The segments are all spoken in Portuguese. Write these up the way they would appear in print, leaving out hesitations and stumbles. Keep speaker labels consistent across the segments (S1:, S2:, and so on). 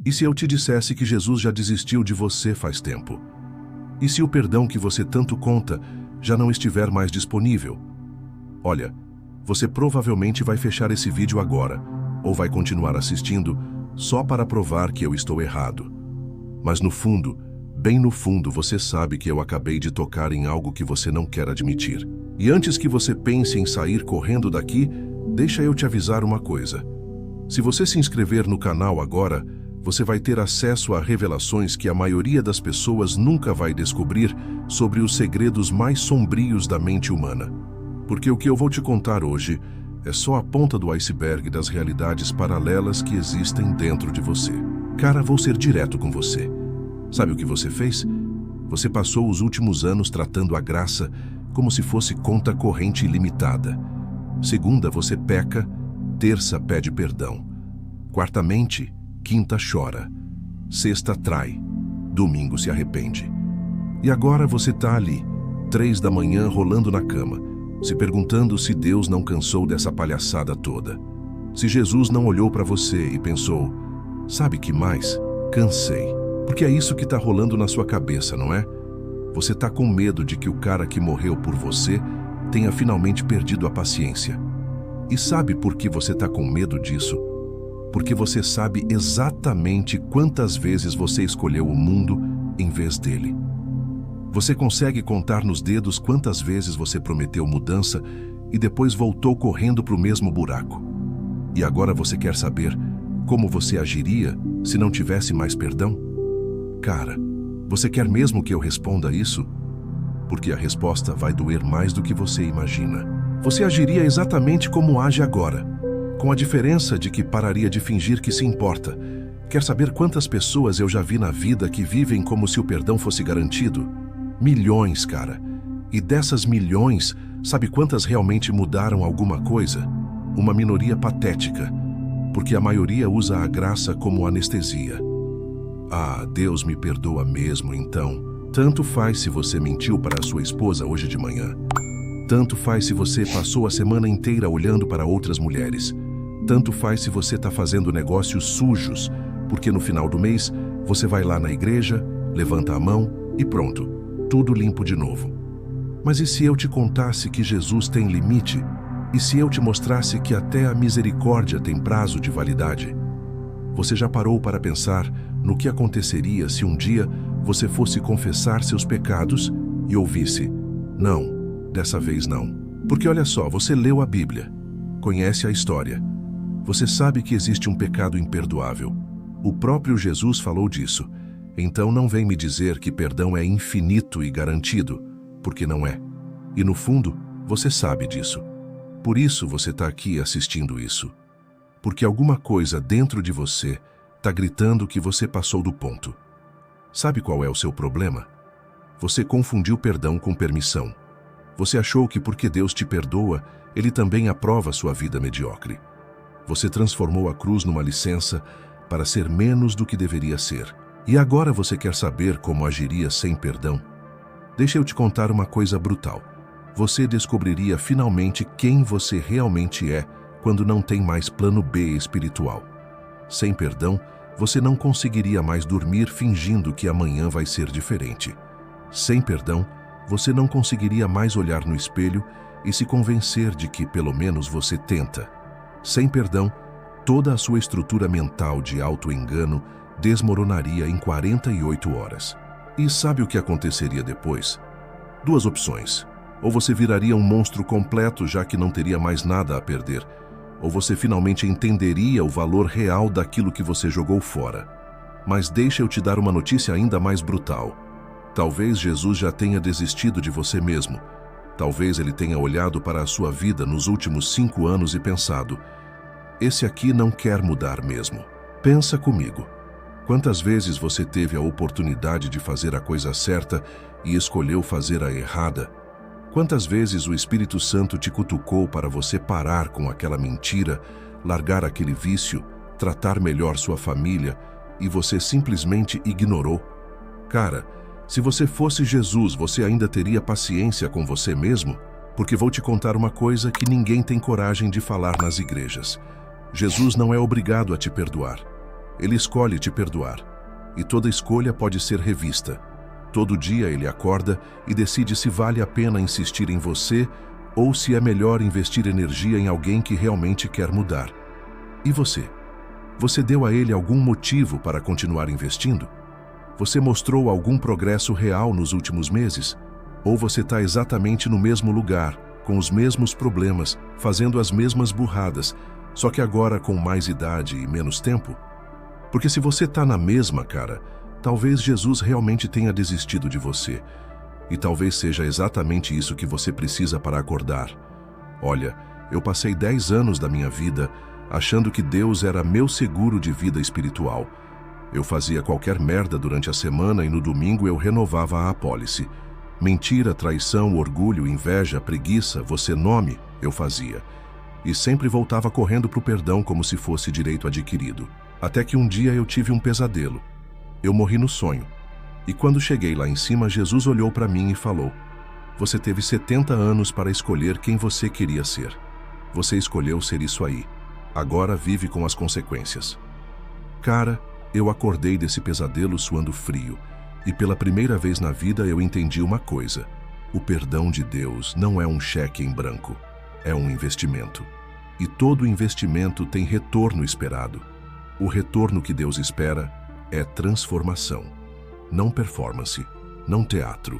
S1: E se eu te dissesse que Jesus já desistiu de você faz tempo? E se o perdão que você tanto conta já não estiver mais disponível? Olha, você provavelmente vai fechar esse vídeo agora, ou vai continuar assistindo só para provar que eu estou errado. Mas no fundo, bem no fundo, você sabe que eu acabei de tocar em algo que você não quer admitir. E antes que você pense em sair correndo daqui, deixa eu te avisar uma coisa. Se você se inscrever no canal agora, você vai ter acesso a revelações que a maioria das pessoas nunca vai descobrir sobre os segredos mais sombrios da mente humana. Porque o que eu vou te contar hoje é só a ponta do iceberg das realidades paralelas que existem dentro de você. Cara, vou ser direto com você. Sabe o que você fez? Você passou os últimos anos tratando a graça como se fosse conta corrente ilimitada. Segunda, você peca. Terça, pede perdão. Quarta, mente. Quinta, chora. Sexta, trai. Domingo, se arrepende. E agora você tá ali, 3 da manhã, rolando na cama, se perguntando se Deus não cansou dessa palhaçada toda. Se Jesus não olhou para você e pensou, sabe que mais? Cansei. Porque é isso que tá rolando na sua cabeça, não é? Você tá com medo de que o cara que morreu por você tenha finalmente perdido a paciência. E sabe por que você tá com medo disso? Porque você sabe exatamente quantas vezes você escolheu o mundo em vez dele. Você consegue contar nos dedos quantas vezes você prometeu mudança e depois voltou correndo para o mesmo buraco. E agora você quer saber como você agiria se não tivesse mais perdão? Cara, você quer mesmo que eu responda isso? Porque a resposta vai doer mais do que você imagina. Você agiria exatamente como age agora, com a diferença de que pararia de fingir que se importa. Quer saber quantas pessoas eu já vi na vida que vivem como se o perdão fosse garantido? Milhões, cara. E dessas milhões, sabe quantas realmente mudaram alguma coisa? Uma minoria patética, porque a maioria usa a graça como anestesia. Ah, Deus me perdoa mesmo, então. Tanto faz se você mentiu para a sua esposa hoje de manhã. Tanto faz se você passou a semana inteira olhando para outras mulheres. Tanto faz se você está fazendo negócios sujos, porque no final do mês você vai lá na igreja, levanta a mão e pronto, tudo limpo de novo. Mas e se eu te contasse que Jesus tem limite? E se eu te mostrasse que até a misericórdia tem prazo de validade? Você já parou para pensar no que aconteceria se um dia você fosse confessar seus pecados e ouvisse, não, dessa vez não? Porque olha só, você leu a Bíblia, conhece a história. Você sabe que existe um pecado imperdoável. O próprio Jesus falou disso. Então não vem me dizer que perdão é infinito e garantido, porque não é. E no fundo, você sabe disso. Por isso você está aqui assistindo isso. Porque alguma coisa dentro de você está gritando que você passou do ponto. Sabe qual é o seu problema? Você confundiu perdão com permissão. Você achou que porque Deus te perdoa, Ele também aprova sua vida mediocre. Você transformou a cruz numa licença para ser menos do que deveria ser. E agora você quer saber como agiria sem perdão? Deixa eu te contar uma coisa brutal. Você descobriria finalmente quem você realmente é quando não tem mais plano B espiritual. Sem perdão, você não conseguiria mais dormir fingindo que amanhã vai ser diferente. Sem perdão, você não conseguiria mais olhar no espelho e se convencer de que pelo menos você tenta. Sem perdão, toda a sua estrutura mental de auto-engano desmoronaria em 48 horas. E sabe o que aconteceria depois? 2 opções. Ou você viraria um monstro completo, já que não teria mais nada a perder, ou você finalmente entenderia o valor real daquilo que você jogou fora. Mas deixa eu te dar uma notícia ainda mais brutal. Talvez Jesus já tenha desistido de você mesmo. Talvez ele tenha olhado para a sua vida nos últimos 5 anos e pensado, esse aqui não quer mudar mesmo. Pensa comigo. Quantas vezes você teve a oportunidade de fazer a coisa certa e escolheu fazer a errada? Quantas vezes o Espírito Santo te cutucou para você parar com aquela mentira, largar aquele vício, tratar melhor sua família e você simplesmente ignorou? Cara, se você fosse Jesus, você ainda teria paciência com você mesmo? Porque vou te contar uma coisa que ninguém tem coragem de falar nas igrejas. Jesus não é obrigado a te perdoar. Ele escolhe te perdoar. E toda escolha pode ser revista. Todo dia ele acorda e decide se vale a pena insistir em você ou se é melhor investir energia em alguém que realmente quer mudar. E você? Você deu a ele algum motivo para continuar investindo? Você mostrou algum progresso real nos últimos meses? Ou você está exatamente no mesmo lugar, com os mesmos problemas, fazendo as mesmas burradas, só que agora com mais idade e menos tempo? Porque se você está na mesma, cara, talvez Jesus realmente tenha desistido de você. E talvez seja exatamente isso que você precisa para acordar. Olha, eu passei 10 anos da minha vida achando que Deus era meu seguro de vida espiritual. Eu fazia qualquer merda durante a semana e no domingo eu renovava a apólice. Mentira, traição, orgulho, inveja, preguiça, você nome, eu fazia. E sempre voltava correndo pro perdão como se fosse direito adquirido. Até que um dia eu tive um pesadelo. Eu morri no sonho. E quando cheguei lá em cima, Jesus olhou para mim e falou: "Você teve 70 anos para escolher quem você queria ser. Você escolheu ser isso aí. Agora vive com as consequências." Cara, eu acordei desse pesadelo suando frio. E pela primeira vez na vida eu entendi uma coisa: o perdão de Deus não é um cheque em branco, é um investimento. E todo investimento tem retorno esperado. O retorno que Deus espera é transformação. Não performance, não teatro.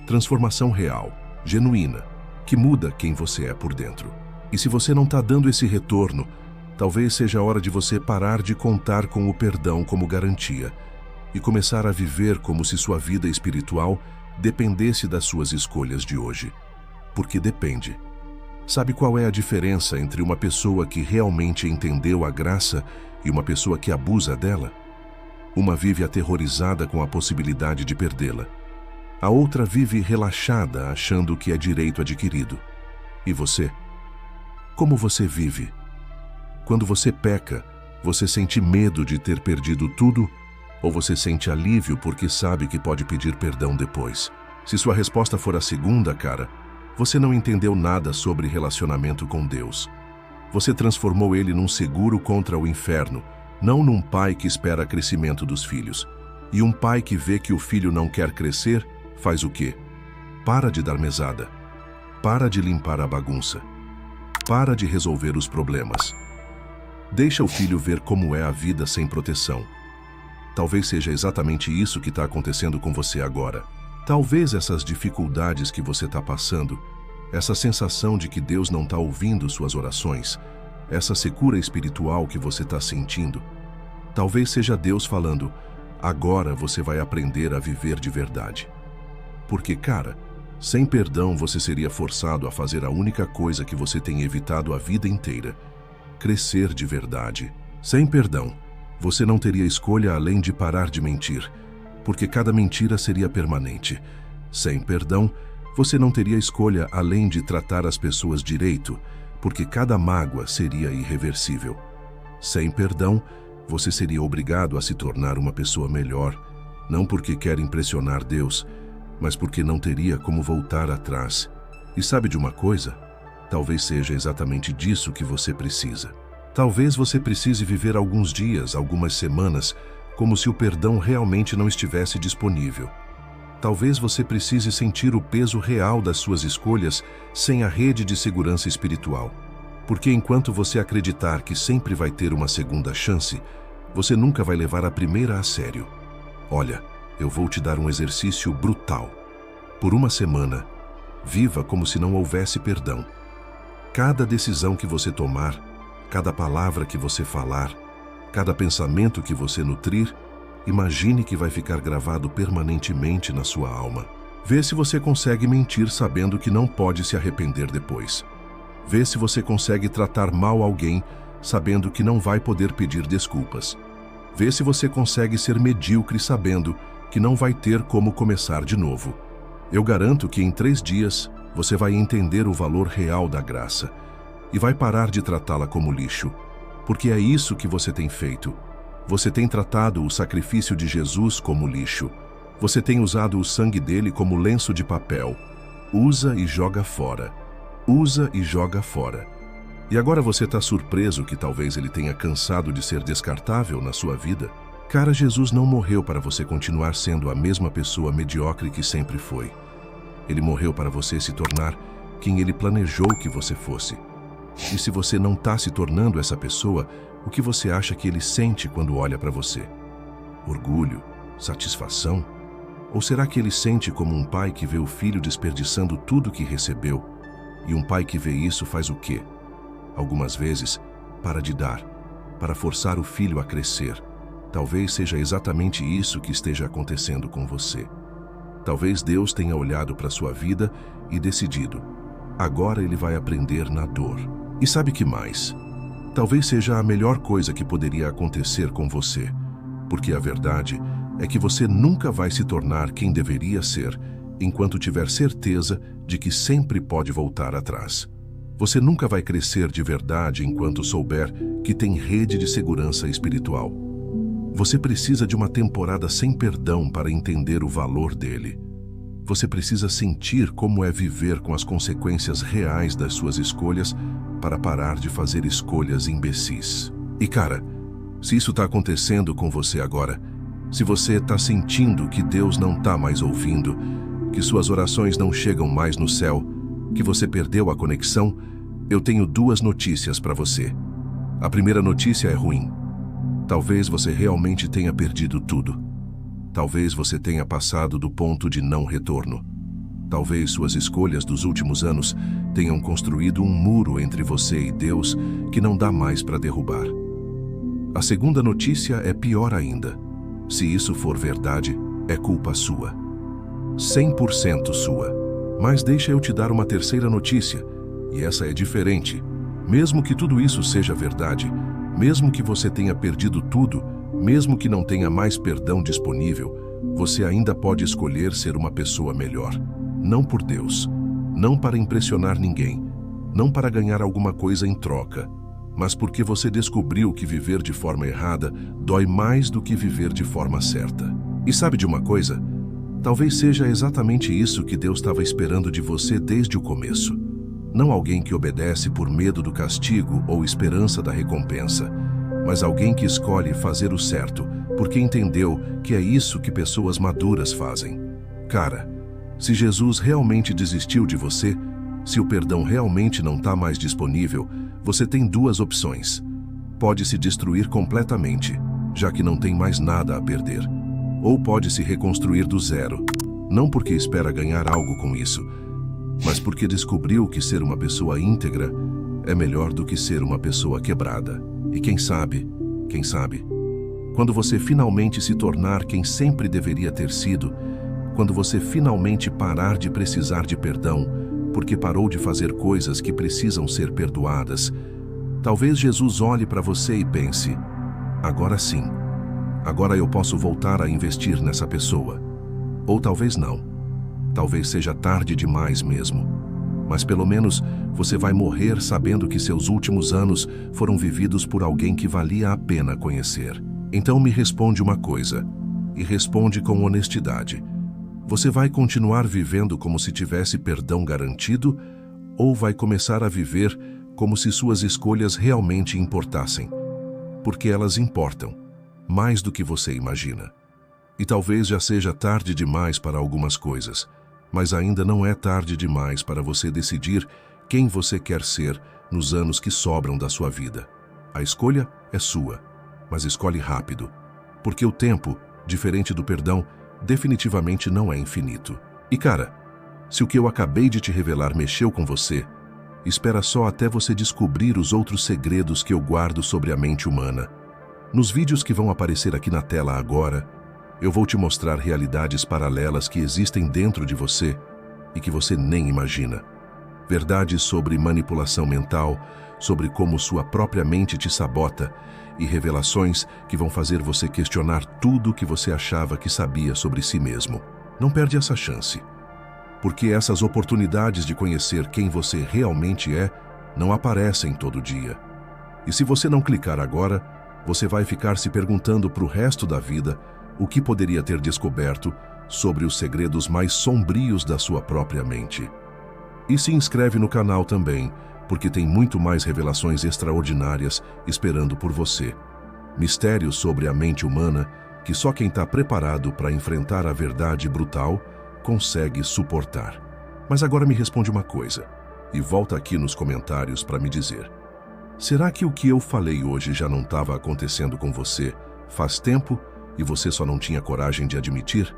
S1: Transformação real, genuína, que muda quem você é por dentro. E se você não está dando esse retorno, talvez seja a hora de você parar de contar com o perdão como garantia e começar a viver como se sua vida espiritual dependesse das suas escolhas de hoje. Porque depende. Sabe qual é a diferença entre uma pessoa que realmente entendeu a graça e uma pessoa que abusa dela? Uma vive aterrorizada com a possibilidade de perdê-la. A outra vive relaxada, achando que é direito adquirido. E você? Como você vive? Quando você peca, você sente medo de ter perdido tudo ou você sente alívio porque sabe que pode pedir perdão depois? Se sua resposta for a segunda, cara, você não entendeu nada sobre relacionamento com Deus. Você transformou ele num seguro contra o inferno, não num pai que espera crescimento dos filhos. E um pai que vê que o filho não quer crescer, faz o quê? Para de dar mesada. Para de limpar a bagunça. Para de resolver os problemas. Deixa o filho ver como é a vida sem proteção. Talvez seja exatamente isso que está acontecendo com você agora. Talvez essas dificuldades que você está passando, essa sensação de que Deus não está ouvindo suas orações, essa secura espiritual que você está sentindo, talvez seja Deus falando: agora você vai aprender a viver de verdade. Porque, cara, sem perdão você seria forçado a fazer a única coisa que você tem evitado a vida inteira: crescer de verdade. Sem perdão, você não teria escolha além de parar de mentir, porque cada mentira seria permanente. Sem perdão, você não teria escolha além de tratar as pessoas direito, porque cada mágoa seria irreversível. Sem perdão, você seria obrigado a se tornar uma pessoa melhor, não porque quer impressionar Deus, mas porque não teria como voltar atrás. E sabe de uma coisa? Talvez seja exatamente disso que você precisa. Talvez você precise viver alguns dias, algumas semanas, como se o perdão realmente não estivesse disponível. Talvez você precise sentir o peso real das suas escolhas sem a rede de segurança espiritual. Porque enquanto você acreditar que sempre vai ter uma segunda chance, você nunca vai levar a primeira a sério. Olha, eu vou te dar um exercício brutal. Por uma semana, viva como se não houvesse perdão. Cada decisão que você tomar, cada palavra que você falar, cada pensamento que você nutrir, imagine que vai ficar gravado permanentemente na sua alma. Vê se você consegue mentir sabendo que não pode se arrepender depois. Vê se você consegue tratar mal alguém sabendo que não vai poder pedir desculpas. Vê se você consegue ser medíocre sabendo que não vai ter como começar de novo. Eu garanto que em 3 dias você vai entender o valor real da graça e vai parar de tratá-la como lixo, porque é isso que você tem feito. Você tem tratado o sacrifício de Jesus como lixo. Você tem usado o sangue dele como lenço de papel. Usa e joga fora. Usa e joga fora. E agora você está surpreso que talvez ele tenha cansado de ser descartável na sua vida? Cara, Jesus não morreu para você continuar sendo a mesma pessoa medíocre que sempre foi. Ele morreu para você se tornar quem ele planejou que você fosse. E se você não está se tornando essa pessoa, o que você acha que ele sente quando olha para você? Orgulho? Satisfação? Ou será que ele sente como um pai que vê o filho desperdiçando tudo que recebeu? E um pai que vê isso faz o quê? Algumas vezes, para de dar, para forçar o filho a crescer. Talvez seja exatamente isso que esteja acontecendo com você. Talvez Deus tenha olhado para sua vida e decidido: agora ele vai aprender na dor. E sabe que mais? Talvez seja a melhor coisa que poderia acontecer com você, porque a verdade é que você nunca vai se tornar quem deveria ser enquanto tiver certeza de que sempre pode voltar atrás. Você nunca vai crescer de verdade enquanto souber que tem rede de segurança espiritual. Você precisa de uma temporada sem perdão para entender o valor dele. Você precisa sentir como é viver com as consequências reais das suas escolhas para parar de fazer escolhas imbecis. E cara, se isso está acontecendo com você agora, se você está sentindo que Deus não está mais ouvindo, que suas orações não chegam mais no céu, que você perdeu a conexão, eu tenho duas notícias para você. A primeira notícia é ruim. Talvez você realmente tenha perdido tudo. Talvez você tenha passado do ponto de não retorno. Talvez suas escolhas dos últimos anos tenham construído um muro entre você e Deus que não dá mais para derrubar. A segunda notícia é pior ainda. Se isso for verdade, é culpa sua. 100% sua. Mas deixa eu te dar uma terceira notícia, e essa é diferente. Mesmo que tudo isso seja verdade, mesmo que você tenha perdido tudo, mesmo que não tenha mais perdão disponível, você ainda pode escolher ser uma pessoa melhor. Não por Deus, não para impressionar ninguém, não para ganhar alguma coisa em troca, mas porque você descobriu que viver de forma errada dói mais do que viver de forma certa. E sabe de uma coisa? Talvez seja exatamente isso que Deus estava esperando de você desde o começo. Não alguém que obedece por medo do castigo ou esperança da recompensa, mas alguém que escolhe fazer o certo porque entendeu que é isso que pessoas maduras fazem. Cara, se Jesus realmente desistiu de você, se o perdão realmente não está mais disponível, você tem duas opções. Pode se destruir completamente, já que não tem mais nada a perder. Ou pode se reconstruir do zero, não porque espera ganhar algo com isso, mas porque descobriu que ser uma pessoa íntegra é melhor do que ser uma pessoa quebrada. E quem sabe, quando você finalmente se tornar quem sempre deveria ter sido, quando você finalmente parar de precisar de perdão, porque parou de fazer coisas que precisam ser perdoadas, talvez Jesus olhe para você e pense: agora sim, agora eu posso voltar a investir nessa pessoa. Ou talvez não. Talvez seja tarde demais mesmo. Mas pelo menos você vai morrer sabendo que seus últimos anos foram vividos por alguém que valia a pena conhecer. Então me responde uma coisa, e responde com honestidade. Você vai continuar vivendo como se tivesse perdão garantido, ou vai começar a viver como se suas escolhas realmente importassem? Porque elas importam, mais do que você imagina. E talvez já seja tarde demais para algumas coisas, mas ainda não é tarde demais para você decidir quem você quer ser nos anos que sobram da sua vida. A escolha é sua, mas escolhe rápido, porque o tempo, diferente do perdão, definitivamente não é infinito. E cara, se o que eu acabei de te revelar mexeu com você, espera só até você descobrir os outros segredos que eu guardo sobre a mente humana. Nos vídeos que vão aparecer aqui na tela agora, eu vou te mostrar realidades paralelas que existem dentro de você e que você nem imagina. Verdades sobre manipulação mental, sobre como sua própria mente te sabota e revelações que vão fazer você questionar tudo o que você achava que sabia sobre si mesmo. Não perde essa chance, porque essas oportunidades de conhecer quem você realmente é não aparecem todo dia. E se você não clicar agora, você vai ficar se perguntando para o resto da vida o que poderia ter descoberto sobre os segredos mais sombrios da sua própria mente. E se inscreve no canal também, porque tem muito mais revelações extraordinárias esperando por você. Mistérios sobre a mente humana que só quem está preparado para enfrentar a verdade brutal consegue suportar. Mas agora me responde uma coisa, e volta aqui nos comentários para me dizer. Será que o que eu falei hoje já não estava acontecendo com você faz tempo e você só não tinha coragem de admitir?